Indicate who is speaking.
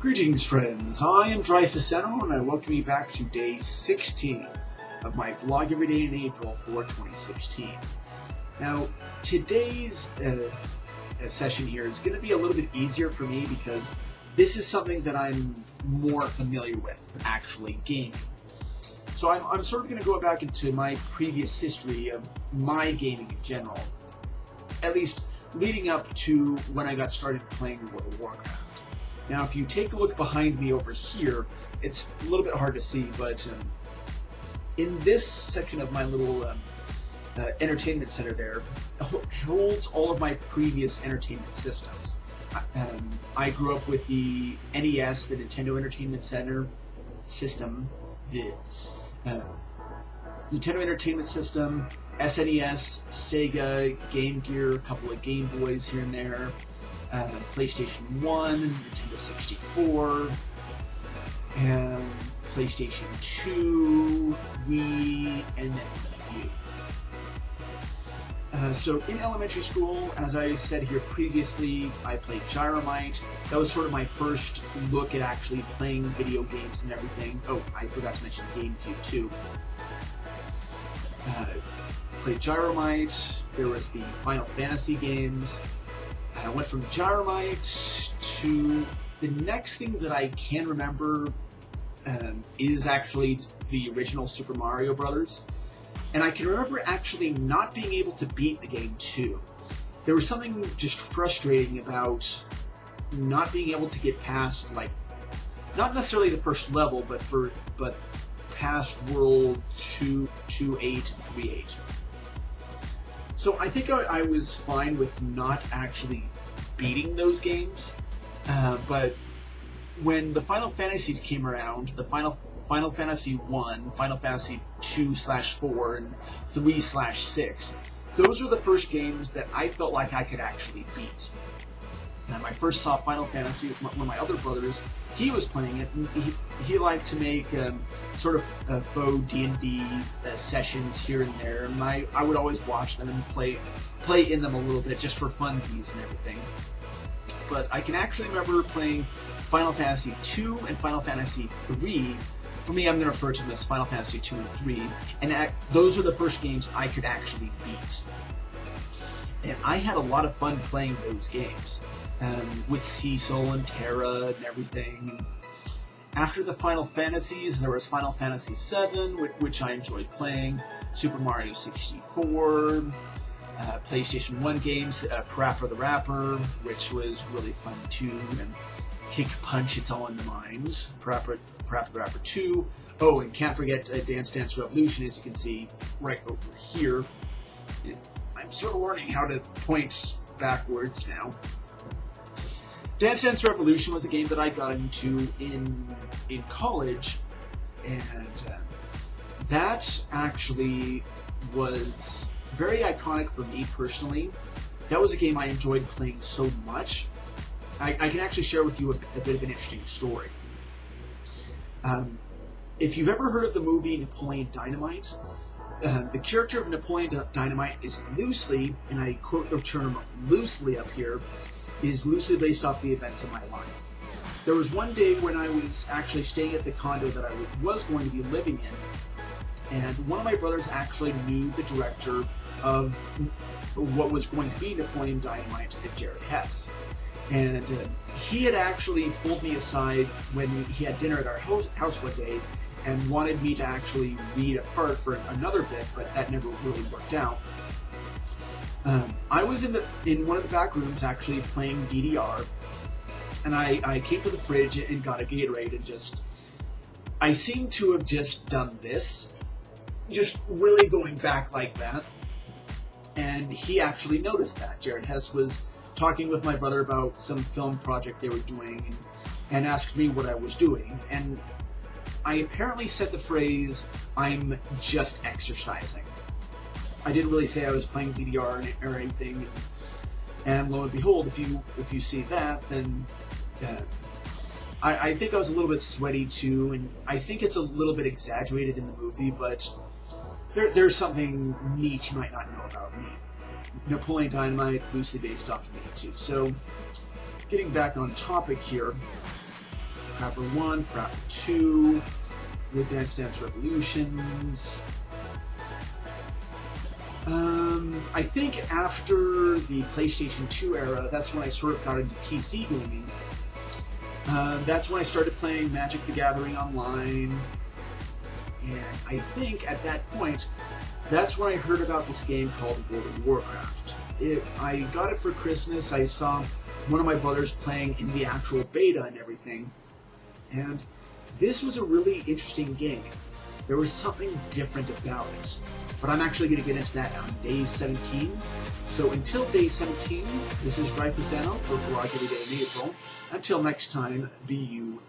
Speaker 1: Greetings, friends. I am Dreyfuseno, and I welcome you back to day 16 of my vlog every day in April for 2016. Now, today's session here is going to be a little bit easier for me because this is something that I'm more familiar with, actually gaming. So I'm sort of going to go back into my previous history of my gaming in general, at least leading up to when I got started playing World of Warcraft. Now, if you take a look behind me over here, it's a little bit hard to see, but in this section of my little entertainment center there, holds all of my previous entertainment systems. I grew up with the NES, the Nintendo Entertainment Center system, the Nintendo Entertainment System, SNES, Sega, Game Gear, a couple of Game Boys here and there, PlayStation 1, Nintendo 64, and PlayStation 2, Wii, and then Wii. So in elementary school, as I said here previously, I played Gyromite. That was sort of my first look at actually playing video games and everything. Oh, I forgot to mention GameCube too. Played Gyromite. There was the Final Fantasy games. I went from Gyromite to the next thing that I can remember is actually the original Super Mario Brothers. And I can remember actually not being able to beat the game too. There was something just frustrating about not being able to get past, like, not necessarily the first level, but past World 2.8 and 3.8. So I think I was fine with not actually beating those games, but when the Final Fantasies came around, the Final Fantasy 1, Final Fantasy 2/4, and 3/6, those were the first games that I felt like I could actually beat. And I first saw Final Fantasy with one of my other brothers. He was playing it, and he liked to make sort of faux D&D sessions here and there, and I would always watch them and play in them a little bit just for funsies and everything. But I can actually remember playing Final Fantasy 2 and Final Fantasy 3. For me, I'm going to refer to them as Final Fantasy 2 and 3, and those are the first games I could actually beat. And I had a lot of fun playing those games. With Cecil and Terra and everything. After the Final Fantasies, there was Final Fantasy VII, which I enjoyed playing, Super Mario 64, PlayStation 1 games, Parappa the Rapper, which was really fun too, and Kick Punch, It's All in the Mind, Parappa the Rapper 2, oh, and can't forget Dance Dance Revolution, as you can see right over here. I'm sort of learning how to point backwards now. Dance Dance Revolution was a game that I got into in college, and that actually was very iconic for me personally. That was a game I enjoyed playing so much. I can actually share with you a bit of an interesting story. If you've ever heard of the movie Napoleon Dynamite, the character of Napoleon Dynamite is loosely, and I quote the term loosely up here, is loosely based off the events of my life. There was one day when I was actually staying at the condo that I was going to be living in, and one of my brothers actually knew the director of what was going to be Napoleon Dynamite, Jared Hess. And he had actually pulled me aside when he had dinner at our house one day and wanted me to actually read a part for another bit, but that never really worked out. I was in one of the back rooms actually playing DDR, and I came to the fridge and got a Gatorade, and I seem to have just done this, just really going back like that, and he actually noticed that. Jared Hess was talking with my brother about some film project they were doing, and asked me what I was doing, and I apparently said the phrase, "I'm just exercising." I didn't really say I was playing DDR or anything, and lo and behold, if you see that, then I think I was a little bit sweaty too, and I think it's a little bit exaggerated in the movie, but there's something neat you might not know about me. Napoleon Dynamite, loosely based off of me too. So, getting back on topic here, Prapper 1, Prapper 2, the Dance Dance Revolutions. I think after the PlayStation 2 era, that's when I sort of got into PC gaming. That's when I started playing Magic the Gathering online, and I think at that point, that's when I heard about this game called World of Warcraft. I got it for Christmas. I saw one of my brothers playing in the actual beta and everything, and this was a really interesting game. There was something different about it. But I'm actually going to get into that on day 17. So until day 17, this is Dreyfusano for Garage Every Day in April. Until next time, be you